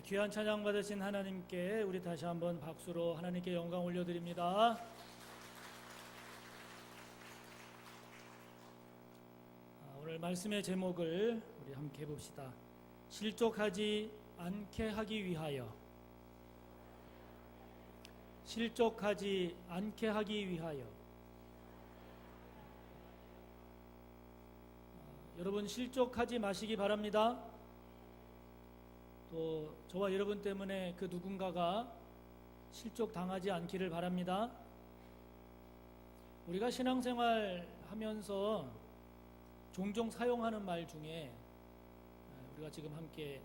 귀한 찬양 받으신 하나님께 우리 다시 한번 박수로 하나님께 영광 올려드립니다. 오늘 말씀의 제목을 우리 함께 봅시다. 실족하지 않게 하기 위하여. 실족하지 않게 하기 위하여. 여러분 실족하지 마시기 바랍니다. 또 저와 여러분 때문에 그 누군가가 실족당하지 않기를 바랍니다. 우리가 신앙생활 하면서 종종 사용하는 말 중에 우리가 지금 함께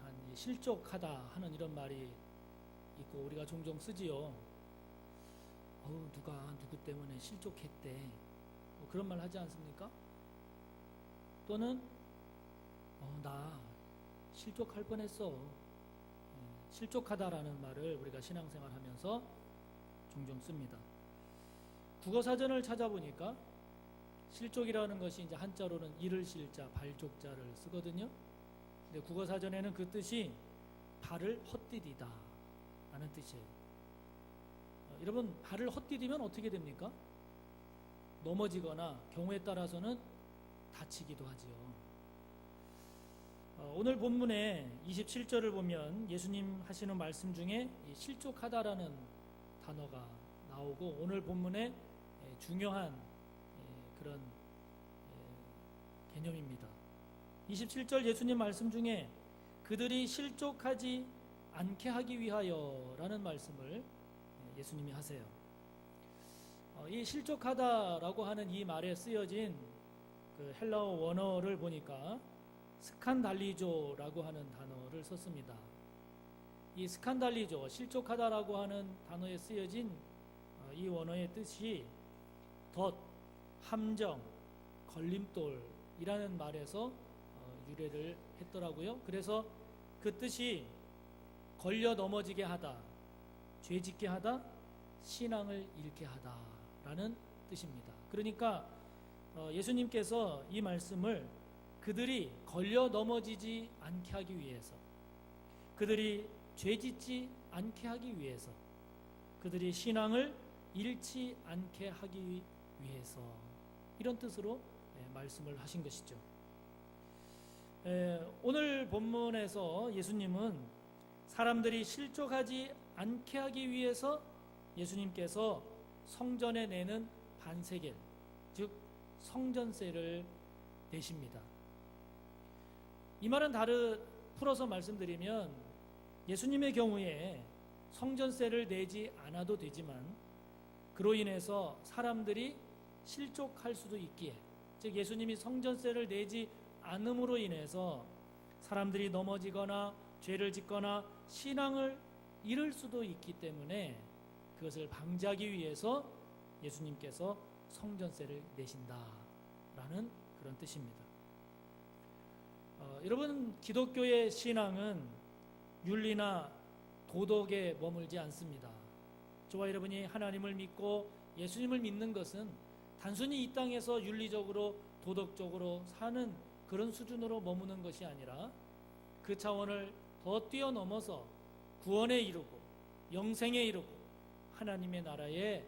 한 실족하다 하는 이런 말이 있고 우리가 종종 쓰지요. 누가 누구 때문에 실족했대, 뭐 그런 말 하지 않습니까? 또는 나 실족할 뻔했어. 실족하다라는 말을 우리가 신앙생활 하면서 종종 씁니다. 국어사전을 찾아보니까 실족이라는 것이 이제 한자로는 이를 실자, 발족자를 쓰거든요. 근데 국어사전에는 그 뜻이 발을 헛디디다 라는 뜻이에요. 여러분, 발을 헛디디면 어떻게 됩니까? 넘어지거나 경우에 따라서는 다치기도 하지요. 오늘 본문의 27절을 보면 예수님 하시는 말씀 중에 실족하다라는 단어가 나오고 오늘 본문의 중요한 그런 개념입니다. 27절 예수님 말씀 중에 그들이 실족하지 않게 하기 위하여 라는 말씀을 예수님이 하세요. 이 실족하다라고 하는 이 말에 쓰여진 그 헬라어 원어를 보니까 스칸달리조라고 하는 단어를 썼습니다. 이 스칸달리조, 실족하다라고 하는 단어에 쓰여진 이 원어의 뜻이 덫, 함정, 걸림돌이라는 말에서 유래를 했더라고요. 그래서 그 뜻이 걸려 넘어지게 하다, 죄짓게 하다, 신앙을 잃게 하다라는 뜻입니다. 그러니까 예수님께서 이 말씀을 그들이 걸려 넘어지지 않게 하기 위해서, 그들이 죄짓지 않게 하기 위해서, 그들이 신앙을 잃지 않게 하기 위해서 이런 뜻으로 말씀을 하신 것이죠. 오늘 본문에서 예수님은 사람들이 실족하지 않게 하기 위해서 예수님께서 성전에 내는 반세겔, 즉 성전세를 내십니다. 이 말은 풀어서 말씀드리면 예수님의 경우에 성전세를 내지 않아도 되지만 그로 인해서 사람들이 실족할 수도 있기에, 즉 예수님이 성전세를 내지 않음으로 인해서 사람들이 넘어지거나 죄를 짓거나 신앙을 잃을 수도 있기 때문에 그것을 방지하기 위해서 예수님께서 성전세를 내신다라는 그런 뜻입니다. 여러분, 기독교의 신앙은 윤리나 도덕에 머물지 않습니다. 저와 여러분이 하나님을 믿고 예수님을 믿는 것은 단순히 이 땅에서 윤리적으로 도덕적으로 사는 그런 수준으로 머무는 것이 아니라 그 차원을 더 뛰어넘어서 구원에 이르고 영생에 이르고 하나님의 나라에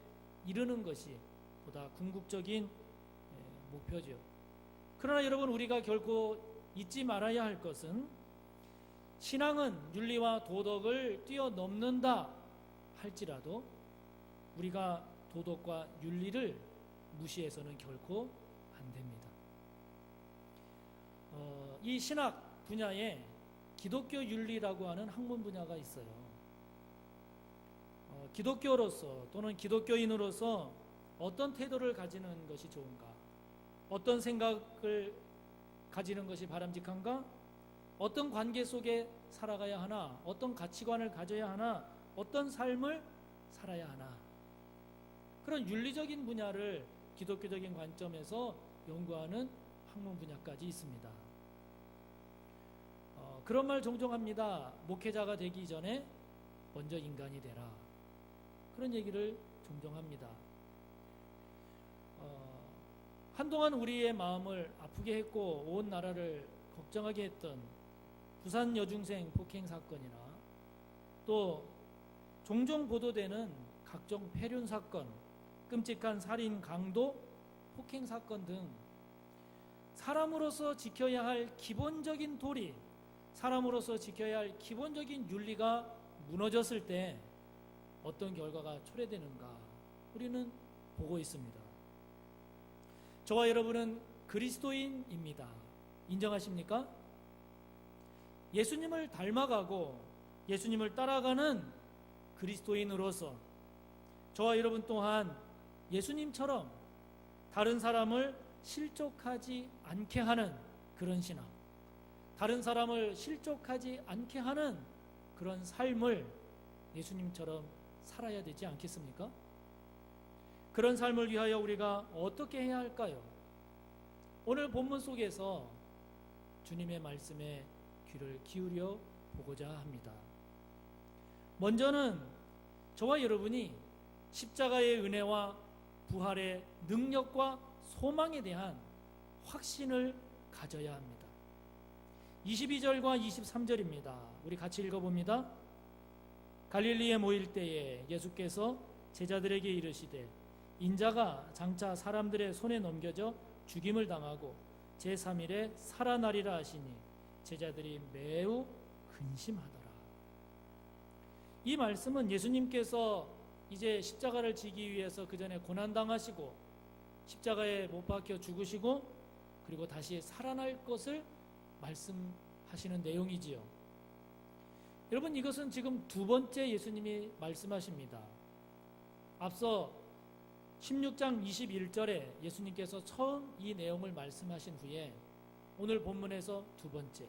이르는 것이 보다 궁극적인 목표죠. 그러나 여러분, 우리가 결코 잊지 말아야 할 것은 신앙은 윤리와 도덕을 뛰어넘는다 할지라도 우리가 도덕과 윤리를 무시해서는 결코 안 됩니다. 이 신학 분야에 기독교 윤리라고 하는 학문 분야가 있어요. 기독교로서 또는 기독교인으로서 어떤 태도를 가지는 것이 좋은가? 어떤 생각을 가지는 것이 바람직한가? 어떤 관계 속에 살아가야 하나? 어떤 가치관을 가져야 하나? 어떤 삶을 살아야 하나? 그런 윤리적인 분야를 기독교적인 관점에서 연구하는 학문 분야까지 있습니다. 그런 말 종종 합니다. 목회자가 되기 전에 먼저 인간이 되라. 그런 얘기를 종종 합니다. 한동안 우리의 마음을 아프게 했고 온 나라를 걱정하게 했던 부산 여중생 폭행 사건이나 또 종종 보도되는 각종 폐륜 사건, 끔찍한 살인, 강도, 폭행 사건 등 사람으로서 지켜야 할 기본적인 도리, 사람으로서 지켜야 할 기본적인 윤리가 무너졌을 때 어떤 결과가 초래되는가 우리는 보고 있습니다. 저와 여러분은 그리스도인입니다. 인정하십니까? 예수님을 닮아가고 예수님을 따라가는 그리스도인으로서 저와 여러분 또한 예수님처럼 다른 사람을 실족하지 않게 하는 그런 신앙, 다른 사람을 실족하지 않게 하는 그런 삶을 예수님처럼 살아야 되지 않겠습니까? 그런 삶을 위하여 우리가 어떻게 해야 할까요? 오늘 본문 속에서 주님의 말씀에 귀를 기울여 보고자 합니다. 먼저는 저와 여러분이 십자가의 은혜와 부활의 능력과 소망에 대한 확신을 가져야 합니다. 22절과 23절입니다. 우리 같이 읽어봅니다. 갈릴리에 모일 때에 예수께서 제자들에게 이르시되 인자가 장차 사람들의 손에 넘겨져 죽임을 당하고 제3일에 살아나리라 하시니 제자들이 매우 근심하더라. 이 말씀은 예수님께서 이제 십자가를 지기 위해서 그 전에 고난당하시고 십자가에 못 박혀 죽으시고 그리고 다시 살아날 것을 말씀하시는 내용이지요. 여러분, 이것은 지금 두 번째 예수님이 말씀하십니다. 앞서 16장 21절에 예수님께서 처음 이 내용을 말씀하신 후에 오늘 본문에서 두 번째,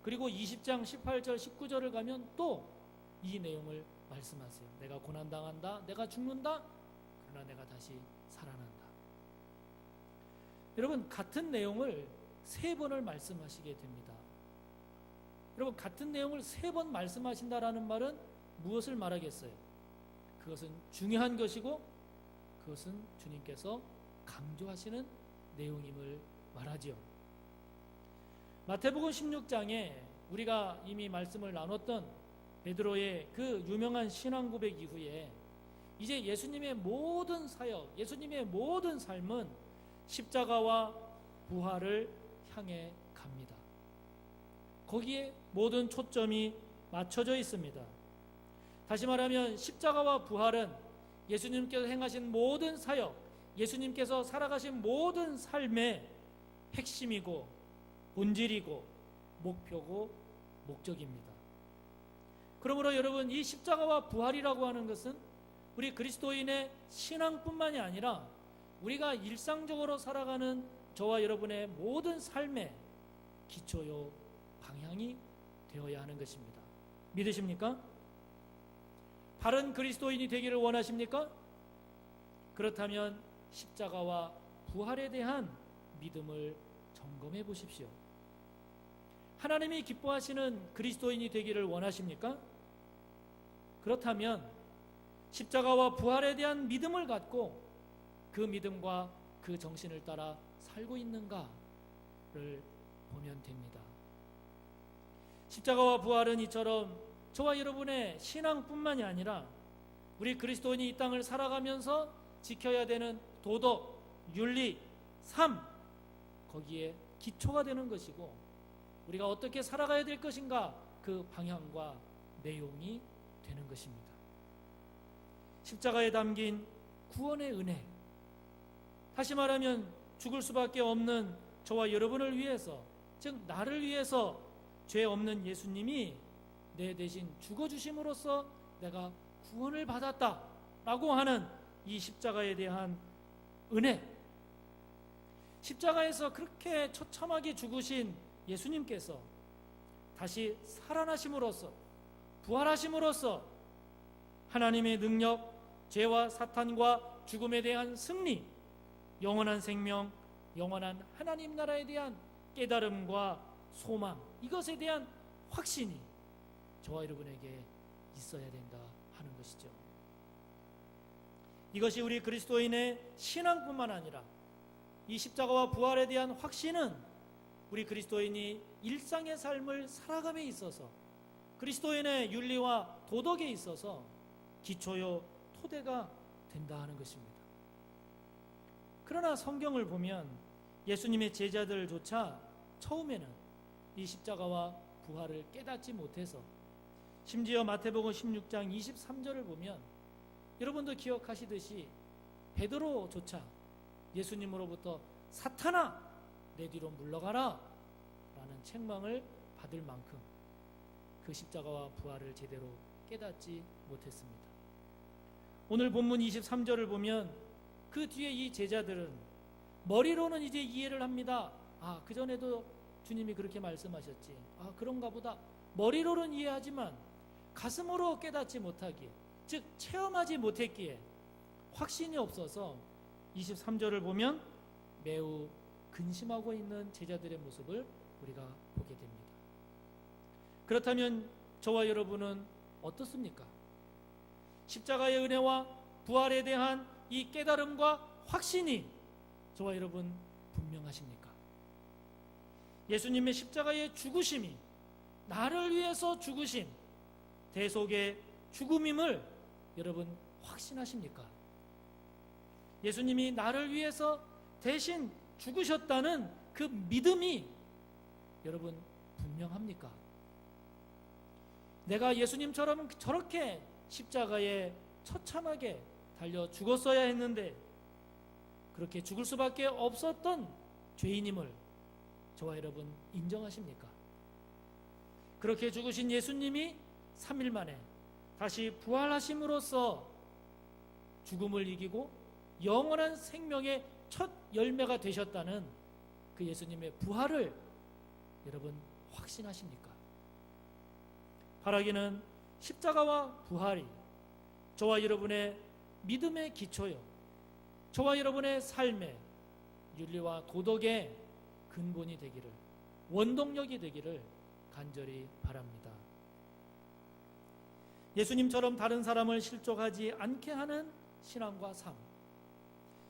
그리고 20장 18절 19절을 가면 또 이 내용을 말씀하세요. 내가 고난당한다, 내가 죽는다, 그러나 내가 다시 살아난다. 여러분, 같은 내용을 세 번을 말씀하시게 됩니다. 여러분, 같은 내용을 세 번 말씀하신다라는 말은 무엇을 말하겠어요? 그것은 중요한 것이고 그것은 주님께서 강조하시는 내용임을 말하지요. 마태복음 16장에 우리가 이미 말씀을 나눴던 베드로의 그 유명한 신앙 고백 이후에 이제 예수님의 모든 사역, 예수님의 모든 삶은 십자가와 부활을 향해 갑니다. 거기에 모든 초점이 맞춰져 있습니다. 다시 말하면 십자가와 부활은 예수님께서 행하신 모든 사역, 예수님께서 살아가신 모든 삶의 핵심이고 본질이고 목표고 목적입니다. 그러므로 여러분, 이 십자가와 부활이라고 하는 것은 우리 그리스도인의 신앙뿐만이 아니라 우리가 일상적으로 살아가는 저와 여러분의 모든 삶의 기초요 방향이 되어야 하는 것입니다. 믿으십니까? 바른 그리스도인이 되기를 원하십니까? 그렇다면 십자가와 부활에 대한 믿음을 점검해 보십시오. 하나님이 기뻐하시는 그리스도인이 되기를 원하십니까? 그렇다면 십자가와 부활에 대한 믿음을 갖고 그 믿음과 그 정신을 따라 살고 있는가를 보면 됩니다. 십자가와 부활은 이처럼 저와 여러분의 신앙뿐만이 아니라 우리 그리스도인이 이 땅을 살아가면서 지켜야 되는 도덕, 윤리, 삶, 거기에 기초가 되는 것이고 우리가 어떻게 살아가야 될 것인가 그 방향과 내용이 되는 것입니다. 십자가에 담긴 구원의 은혜, 다시 말하면 죽을 수밖에 없는 저와 여러분을 위해서, 즉 나를 위해서 죄 없는 예수님이 내 대신 죽어주심으로써 내가 구원을 받았다라고 하는 이 십자가에 대한 은혜, 십자가에서 그렇게 처참하게 죽으신 예수님께서 다시 살아나심으로써 부활하심으로써 하나님의 능력, 죄와 사탄과 죽음에 대한 승리, 영원한 생명, 영원한 하나님 나라에 대한 깨달음과 소망, 이것에 대한 확신이 저와 여러분에게 있어야 된다 하는 것이죠. 이것이 우리 그리스도인의 신앙뿐만 아니라 이 십자가와 부활에 대한 확신은 우리 그리스도인이 일상의 삶을 살아감에 있어서 그리스도인의 윤리와 도덕에 있어서 기초요 토대가 된다 하는 것입니다. 그러나 성경을 보면 예수님의 제자들조차 처음에는 이 십자가와 부활을 깨닫지 못해서, 심지어 마태복음 16장 23절을 보면 여러분도 기억하시듯이 베드로조차 예수님으로부터 사탄아 내 뒤로 물러가라 라는 책망을 받을 만큼 그 십자가와 부활을 제대로 깨닫지 못했습니다. 오늘 본문 23절을 보면 그 뒤에 이 제자들은 머리로는 이제 이해를 합니다. 그전에도 주님이 그렇게 말씀하셨지. 그런가 보다. 머리로는 이해하지만 가슴으로 깨닫지 못하기에, 즉 체험하지 못했기에 확신이 없어서 23절을 보면 매우 근심하고 있는 제자들의 모습을 우리가 보게 됩니다. 그렇다면 저와 여러분은 어떻습니까? 십자가의 은혜와 부활에 대한 이 깨달음과 확신이 저와 여러분 분명하십니까? 예수님의 십자가의 죽으심이 나를 위해서 죽으신 대속의 죽음임을 여러분 확신하십니까? 예수님이 나를 위해서 대신 죽으셨다는 그 믿음이 여러분 분명합니까? 내가 예수님처럼 저렇게 십자가에 처참하게 달려 죽었어야 했는데 그렇게 죽을 수밖에 없었던 죄인임을 저와 여러분 인정하십니까? 그렇게 죽으신 예수님이 3일 만에 다시 부활하심으로써 죽음을 이기고 영원한 생명의 첫 열매가 되셨다는 그 예수님의 부활을 여러분 확신하십니까? 바라기는 십자가와 부활이 저와 여러분의 믿음의 기초요, 저와 여러분의 삶의 윤리와 도덕의 근본이 되기를, 원동력이 되기를 간절히 바랍니다. 예수님처럼 다른 사람을 실족하지 않게 하는 신앙과 삶,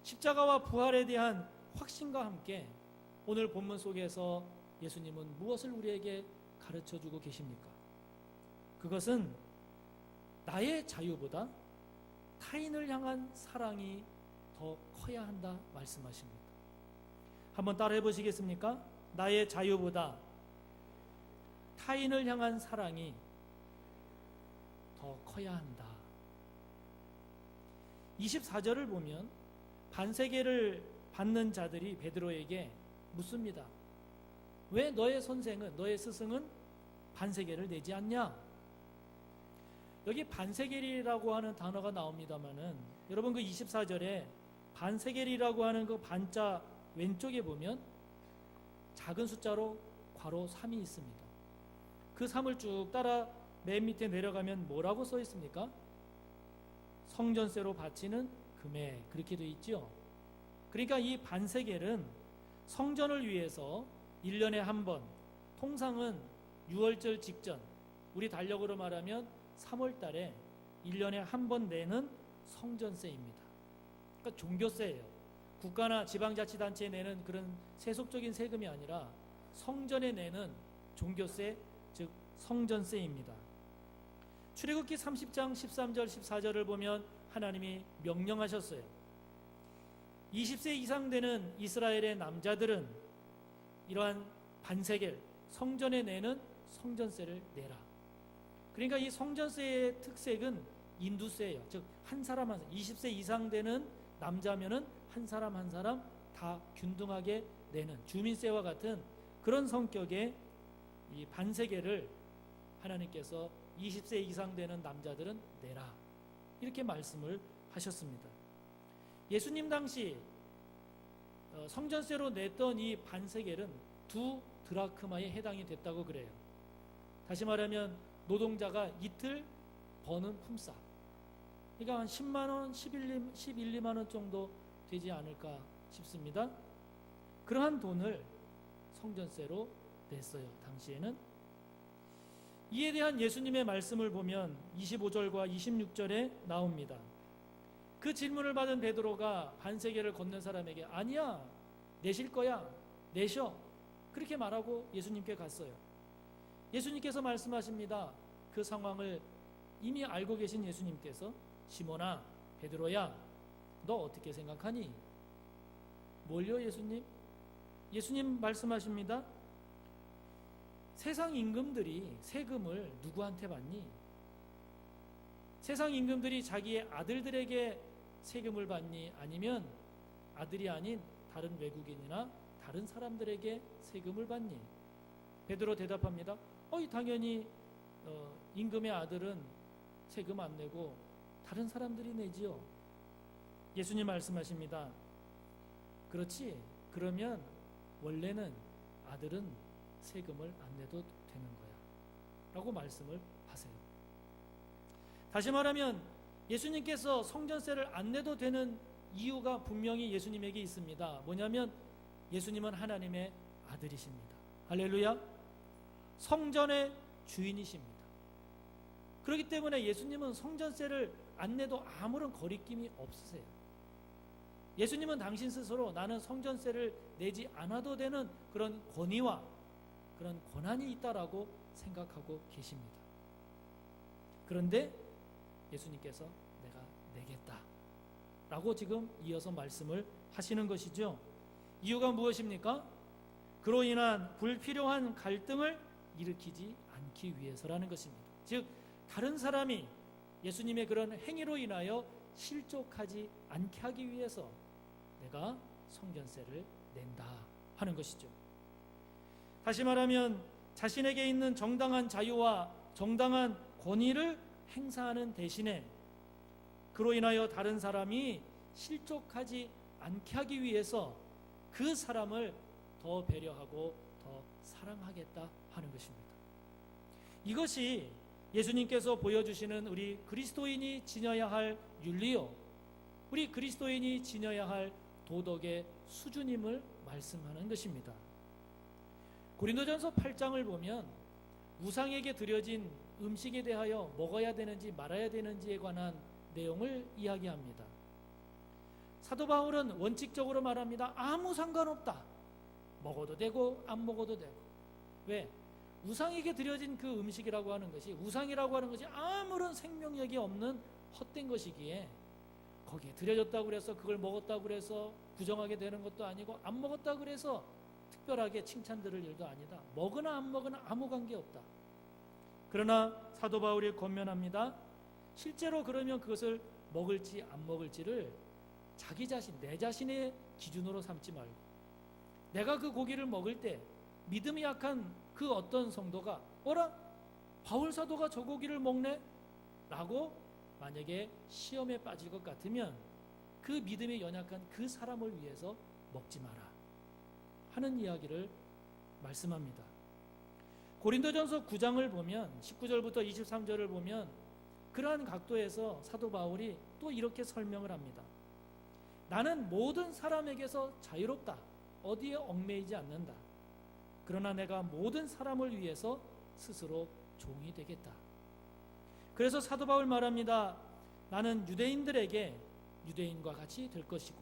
십자가와 부활에 대한 확신과 함께 오늘 본문 속에서 예수님은 무엇을 우리에게 가르쳐주고 계십니까? 그것은 나의 자유보다 타인을 향한 사랑이 더 커야 한다 말씀하십니다. 한번 따라해 보시겠습니까? 나의 자유보다 타인을 향한 사랑이 더 커야 한다. 24절을 보면 반세계를 받는 자들이 베드로에게 묻습니다. 왜 너의 선생은, 너의 스승은 반세계를 내지 않냐? 여기 반세겔이라고 하는 단어가 나옵니다만은 여러분 그 24절에 반세겔이라고 하는 그 반자 왼쪽에 보면 작은 숫자로 괄호 3이 있습니다. 그 3을 쭉 따라 맨 밑에 내려가면 뭐라고 써 있습니까? 성전세로 바치는 금액, 그렇게 되어 있죠. 그러니까 이 반세겔은 성전을 위해서 1년에 한 번, 통상은 6월절 직전, 우리 달력으로 말하면 3월 달에 1년에 한 번 내는 성전세입니다. 그러니까 종교세예요. 국가나 지방자치단체에 내는 그런 세속적인 세금이 아니라 성전에 내는 종교세, 즉 성전세입니다. 출애굽기 30장 13절 14절을 보면 하나님이 명령하셨어요. 20세 이상 되는 이스라엘의 남자들은 이러한 반세겔, 성전에 내는 성전세를 내라. 그러니까 이 성전세의 특색은 인두세예요. 즉 한 사람 한 사람, 20세 이상 되는 남자면은 한 사람 한 사람 다 균등하게 내는 주민세와 같은 그런 성격의 이 반세겔을 하나님께서 20세 이상 되는 남자들은 내라, 이렇게 말씀을 하셨습니다. 예수님 당시 성전세로 냈던 이 반세겔은 2 드라크마에 해당이 됐다고 그래요. 다시 말하면 노동자가 이틀 버는 품삯, 그러니까 한 10만 원, 11, 2만 원 정도 되지 않을까 싶습니다. 그러한 돈을 성전세로 냈어요, 당시에는. 이에 대한 예수님의 말씀을 보면 25절과 26절에 나옵니다. 그 질문을 받은 베드로가 반세겔을 걷는 사람에게 아니야, 내실 거야, 내셔, 그렇게 말하고 예수님께 갔어요. 예수님께서 말씀하십니다. 그 상황을 이미 알고 계신 예수님께서 시몬아, 베드로야, 너 어떻게 생각하니? 뭘요, 예수님? 예수님 말씀하십니다. 세상 임금들이 세금을 누구한테 받니? 세상 임금들이 자기의 아들들에게 세금을 받니? 아니면 아들이 아닌 다른 외국인이나 다른 사람들에게 세금을 받니? 베드로 대답합니다. 당연히 임금의 아들은 세금 안 내고 다른 사람들이 내지요. 예수님 말씀하십니다. 그렇지. 그러면 원래는 아들은 세금을 안 내도 되는 거야 라고 말씀을 하세요. 다시 말하면 예수님께서 성전세를 안 내도 되는 이유가 분명히 예수님에게 있습니다. 뭐냐면 예수님은 하나님의 아들이십니다. 할렐루야. 성전의 주인이십니다. 그렇기 때문에 예수님은 성전세를 안 내도 아무런 거리낌이 없으세요. 예수님은 당신 스스로 나는 성전세를 내지 않아도 되는 그런 권위와 그런 권한이 있다라고 생각하고 계십니다. 그런데 예수님께서 내가 내겠다 라고 지금 이어서 말씀을 하시는 것이죠. 이유가 무엇입니까? 그로 인한 불필요한 갈등을 일으키지 않기 위해서라는 것입니다. 즉 다른 사람이 예수님의 그런 행위로 인하여 실족하지 않게 하기 위해서 내가 성전세를 낸다 하는 것이죠. 다시 말하면 자신에게 있는 정당한 자유와 정당한 권위를 행사하는 대신에 그로 인하여 다른 사람이 실족하지 않게 하기 위해서 그 사람을 더 배려하고 더 사랑하겠다 하는 것입니다. 이것이 예수님께서 보여주시는 우리 그리스도인이 지녀야 할 윤리요, 우리 그리스도인이 지녀야 할 도덕의 수준임을 말씀하는 것입니다. 고린도전서 8장을 보면 우상에게 드려진 음식에 대하여 먹어야 되는지 말아야 되는지에 관한 내용을 이야기합니다. 사도 바울은 원칙적으로 말합니다. 아무 상관없다. 먹어도 되고 안 먹어도 되고. 왜? 우상에게 드려진 그 음식이라고 하는 것이, 우상이라고 하는 것이 아무런 생명력이 없는 헛된 것이기에 거기에 드려졌다고 그래서 그걸 먹었다고 그래서 부정하게 되는 것도 아니고 안 먹었다고 그래서 특별하게 칭찬 들을 일도 아니다. 먹으나 안 먹으나 아무 관계없다. 그러나 사도 바울이 권면합니다. 실제로 그러면 그것을 먹을지 안 먹을지를 자기 자신, 내 자신의 기준으로 삼지 말고 내가 그 고기를 먹을 때 믿음이 약한 그 어떤 성도가 어라? 바울 사도가 저 고기를 먹네? 라고 만약에 시험에 빠질 것 같으면 그 믿음이 연약한 그 사람을 위해서 먹지 마라 하는 이야기를 말씀합니다. 고린도전서 9장을 보면 19절부터 23절을 보면 그러한 각도에서 사도 바울이 또 이렇게 설명을 합니다. 나는 모든 사람에게서 자유롭다. 어디에 얽매이지 않는다. 그러나 내가 모든 사람을 위해서 스스로 종이 되겠다. 그래서 사도 바울 말합니다. 나는 유대인들에게 유대인과 같이 될 것이고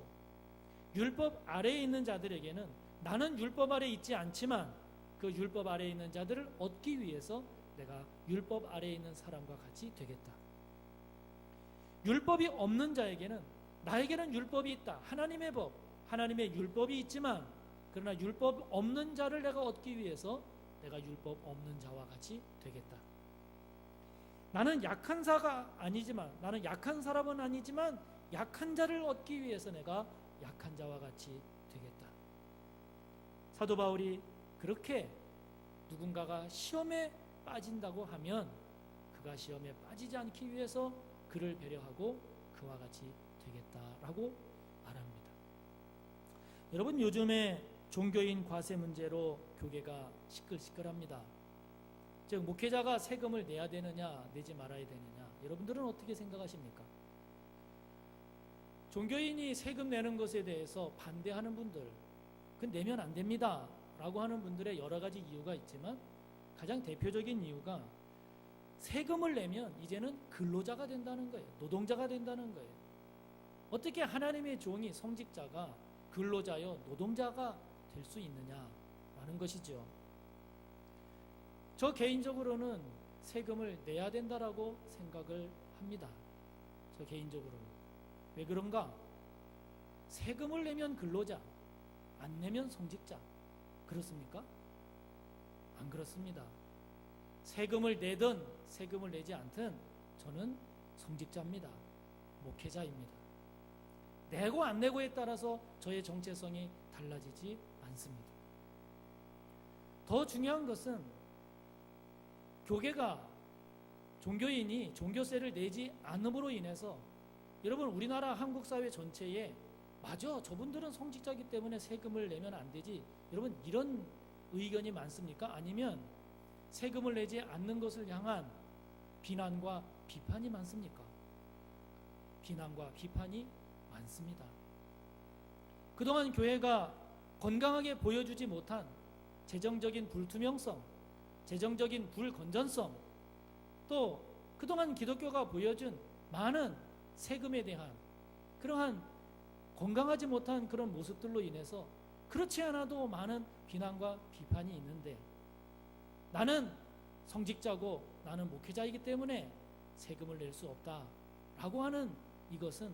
율법 아래에 있는 자들에게는 나는 율법 아래에 있지 않지만 그 율법 아래에 있는 자들을 얻기 위해서 내가 율법 아래에 있는 사람과 같이 되겠다. 율법이 없는 자에게는 나에게는 율법이 있다. 하나님의 법, 하나님의 율법이 있지만 그러나 율법 없는 자를 내가 얻기 위해서 내가 율법 없는 자와 같이 되겠다. 나는 약한 자가 아니지만 나는 약한 사람은 아니지만 약한 자를 얻기 위해서 내가 약한 자와 같이 되겠다. 사도 바울이 그렇게 누군가가 시험에 빠진다고 하면 그가 시험에 빠지지 않기 위해서 그를 배려하고 그와 같이 되겠다라고 말합니다. 여러분, 요즘에 종교인 과세 문제로 교계가 시끌시끌합니다. 즉 목회자가 세금을 내야 되느냐 내지 말아야 되느냐, 여러분들은 어떻게 생각하십니까? 종교인이 세금 내는 것에 대해서 반대하는 분들, 그건 내면 안 됩니다 라고 하는 분들의 여러 가지 이유가 있지만 가장 대표적인 이유가 세금을 내면 이제는 근로자가 된다는 거예요. 노동자가 된다는 거예요. 어떻게 하나님의 종이 성직자가 근로자여 노동자가 될 수 있느냐라고 된다라는 것이죠. 저 개인적으로는 세금을 내야 된다라고 생각을 합니다. 저 개인적으로는. 왜 그런가? 세금을 내면 근로자, 안 내면 성직자. 그렇습니까? 안 그렇습니다. 세금을 내든 세금을 내지 않든 저는 성직자입니다. 목회자입니다. 내고 안 내고에 따라서 저의 정체성이 달라지지 않습니다. 더 중요한 것은 교계가, 종교인이 종교세를 내지 않음으로 인해서 여러분 우리나라 한국 사회 전체에 맞아, 저분들은 성직자이기 때문에 세금을 내면 안 되지, 여러분 이런 의견이 많습니까? 아니면 세금을 내지 않는 것을 향한 비난과 비판이 많습니까? 비난과 비판이 많습니다. 그동안 교회가 건강하게 보여주지 못한 재정적인 불투명성, 재정적인 불건전성, 또 그동안 기독교가 보여준 많은 세금에 대한 그러한 건강하지 못한 그런 모습들로 인해서 그렇지 않아도 많은 비난과 비판이 있는데, 나는 성직자고 나는 목회자이기 때문에 세금을 낼 수 없다라고 하는 이것은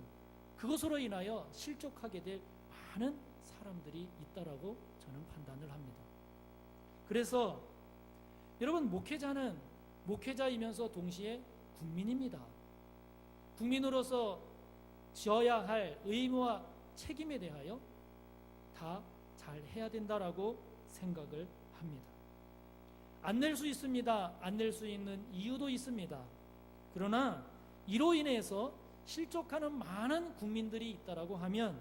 그것으로 인하여 실족하게 될 많은 사람들이 있다라고 저는 판단을 합니다. 그래서 여러분, 목회자는 목회자이면서 동시에 국민입니다. 국민으로서 지어야 할 의무와 책임에 대하여 다 잘 해야 된다라고 생각을 합니다. 안 낼 수 있습니다. 안 낼 수 있는 이유도 있습니다. 그러나 이로 인해서 실족하는 많은 국민들이 있다라고 하면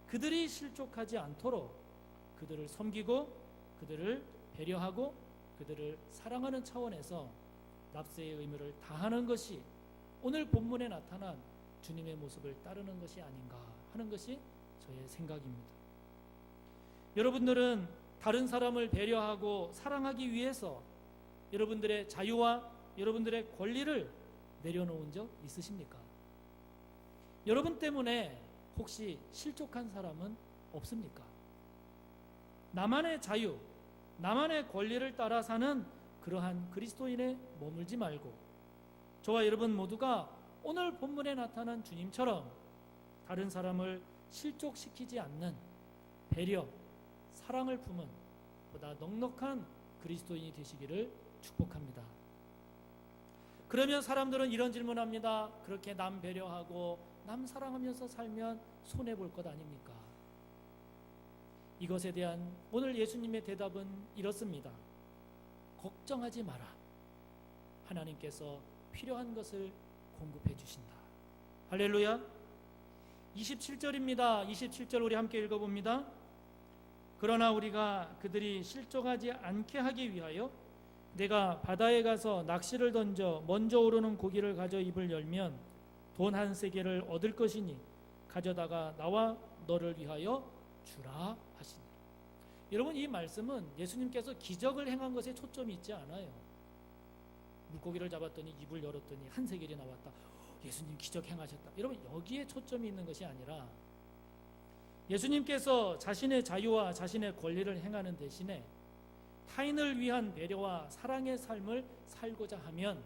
그들이 실족하지 않도록 그들을 섬기고 그들을 배려하고 그들을 사랑하는 차원에서 납세의 의무를 다하는 것이 오늘 본문에 나타난 주님의 모습을 따르는 것이 아닌가 하는 것이 저의 생각입니다. 여러분들은 다른 사람을 배려하고 사랑하기 위해서 여러분들의 자유와 여러분들의 권리를 내려놓은 적 있으십니까? 여러분 때문에 혹시 실족한 사람은 없습니까? 나만의 자유, 나만의 권리를 따라 사는 그러한 그리스도인에 머물지 말고 저와 여러분 모두가 오늘 본문에 나타난 주님처럼 다른 사람을 실족시키지 않는 배려, 사랑을 품은 보다 넉넉한 그리스도인이 되시기를 축복합니다. 그러면 사람들은 이런 질문합니다. 그렇게 남 배려하고 남 사랑하면서 살면 손해볼 것 아닙니까? 이것에 대한 오늘 예수님의 대답은 이렇습니다. 걱정하지 마라. 하나님께서 필요한 것을 공급해 주신다. 할렐루야. 27절입니다. 27절 우리 함께 읽어봅니다. 그러나 우리가 그들이 실족하지 않게 하기 위하여 내가 바다에 가서 낚시를 던져 먼저 오르는 고기를 가져 입을 열면 돈 한 세겔을 얻을 것이니 가져다가 나와 너를 위하여 주라 하시니. 여러분, 이 말씀은 예수님께서 기적을 행한 것에 초점이 있지 않아요. 물고기를 잡았더니 입을 열었더니 한 세겔이 나왔다. 예수님 기적 행하셨다. 여러분, 여기에 초점이 있는 것이 아니라 예수님께서 자신의 자유와 자신의 권리를 행하는 대신에 타인을 위한 배려와 사랑의 삶을 살고자 하면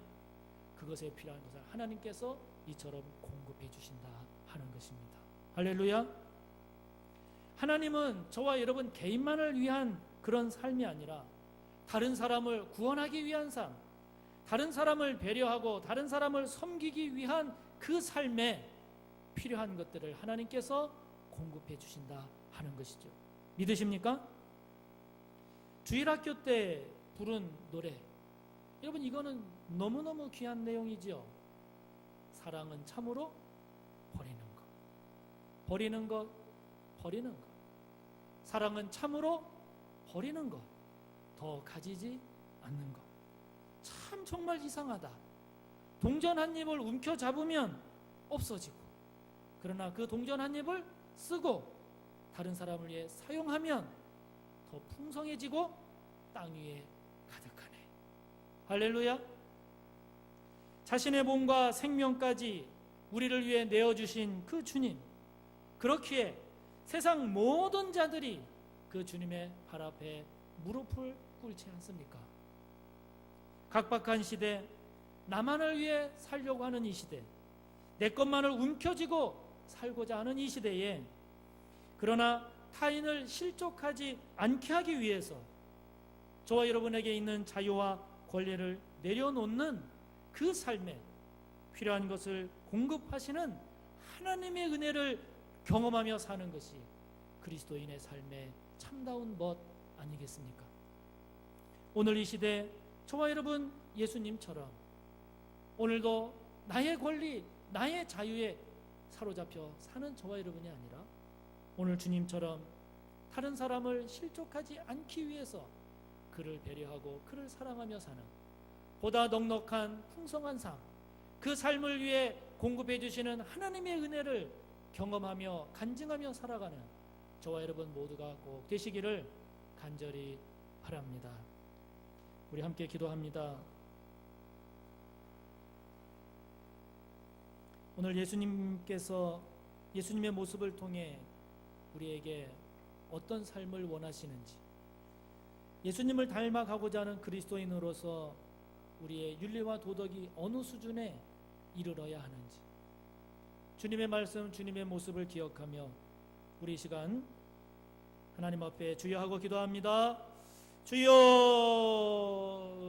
그것에 필요한 것을 하나님께서 이처럼 공급해 주신다 하는 것입니다. 할렐루야. 하나님은 저와 여러분 개인만을 위한 그런 삶이 아니라 다른 사람을 구원하기 위한 삶, 다른 사람을 배려하고 다른 사람을 섬기기 위한 그 삶에 필요한 것들을 하나님께서 공급해 주신다 하는 것이죠. 믿으십니까? 주일학교 때 부른 노래, 여러분 이거는 너무너무 귀한 내용이죠. 사랑은 참으로 버리는 것, 버리는 것, 버리는 것. 사랑은 참으로 버리는 것, 더 가지지 않는 것. 참 정말 이상하다. 동전 한 입을 움켜잡으면 없어지고, 그러나 그 동전 한 입을 쓰고 다른 사람을 위해 사용하면 더 풍성해지고 땅 위에 가득하네. 할렐루야. 자신의 몸과 생명까지 우리를 위해 내어주신 그 주님, 그렇기에 세상 모든 자들이 그 주님의 발 앞에 무릎을 꿇지 않습니까? 각박한 시대, 나만을 위해 살려고 하는 이 시대, 내 것만을 움켜쥐고 살고자 하는 이 시대에, 그러나 타인을 실족하지 않게 하기 위해서 저와 여러분에게 있는 자유와 권리를 내려놓는 그 삶에 필요한 것을 공급하시는 하나님의 은혜를 경험하며 사는 것이 그리스도인의 삶의 참다운 멋 아니겠습니까? 오늘 이 시대 저와 여러분 예수님처럼 오늘도 나의 권리, 나의 자유에 사로잡혀 사는 저와 여러분이 아니라 오늘 주님처럼 다른 사람을 실족하지 않기 위해서 그를 배려하고 그를 사랑하며 사는 보다 넉넉한 풍성한 삶, 그 삶을 위해 공급해 주시는 하나님의 은혜를 경험하며 간증하며 살아가는 저와 여러분 모두가 꼭 되시기를 간절히 바랍니다. 우리 함께 기도합니다. 오늘 예수님께서 예수님의 모습을 통해 우리에게 어떤 삶을 원하시는지, 예수님을 닮아가고자 하는 그리스도인으로서 우리의 윤리와 도덕이 어느 수준에 이르러야 하는지, 주님의 말씀, 주님의 모습을 기억하며 우리 시간 하나님 앞에 주여 하고 기도합니다. 주여.